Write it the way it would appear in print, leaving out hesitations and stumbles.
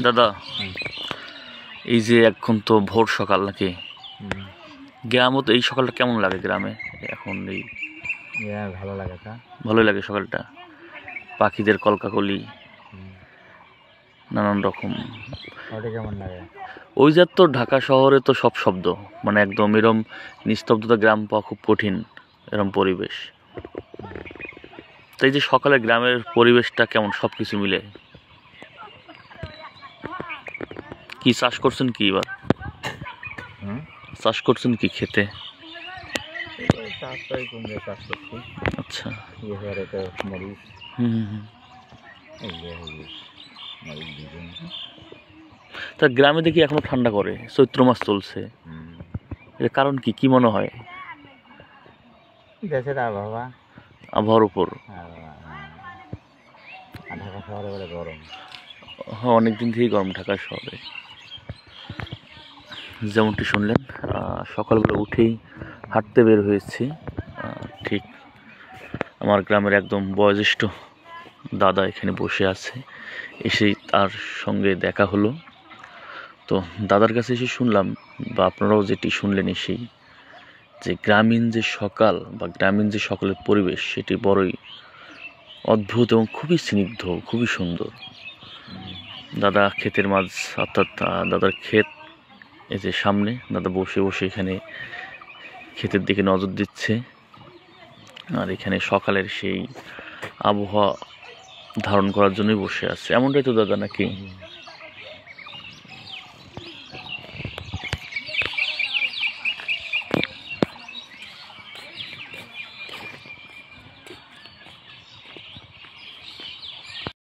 দাদা, এই যে এখন তো ভোর সকাল নাকি গ্রামও, তো এই সকালটা কেমন লাগে গ্রামে এখন? এই ভালো লাগে, ভালোই লাগে সকালটা, পাখিদের কলকাকলি, নানান রকম। কেমন লাগে? ওই যে তো ঢাকা শহরে তো সব শব্দ, মানে একদম এরম নিস্তব্ধতা গ্রাম পাওয়া খুব কঠিন, এরম পরিবেশ। তাই যে সকালে গ্রামের পরিবেশটা কেমন, সব কিছু মিলে। কি চাষ করছেন কি এবার? চাষ করছেন কি খেতে? আচ্ছা। তা গ্রামে দেখি এখনো ঠান্ডা করে, চৈত্র মাস চলছে, এর কারণ কি কি মনে হয়? দেশের আবহাওয়ার উপর। ঢাকা শহরে গরম। হ্যাঁ, অনেকদিন থেকেই গরম ঢাকা শহরে। যেমনটি শুনলেন, সকালবেলা উঠেই হাঁটতে বের হয়েছি। ঠিক আমার গ্রামের একদম বয়োজ্যেষ্ঠ দাদা এখানে বসে আছে, এসেই তার সঙ্গে দেখা হলো। তো দাদার কাছে এসে শুনলাম, বা আপনারাও যেটি শুনলেন এসেই, যে গ্রামীণ যে সকাল বা গ্রামীণ যে সকালের পরিবেশ, সেটি বড়ই অদ্ভুত এবং খুবই স্নিগ্ধ, খুবই সুন্দর। দাদা ক্ষেতের মাঝ, অর্থাৎ দাদার ক্ষেত এই যে সামনে, দাদা বসে বসে এখানে ক্ষেতের দিকে নজর দিচ্ছে, আর এখানে সকালের সেই আবহাওয়া ধারণ করার জন্যই বসে আছে। এমনটাই তো দাদা নাকি?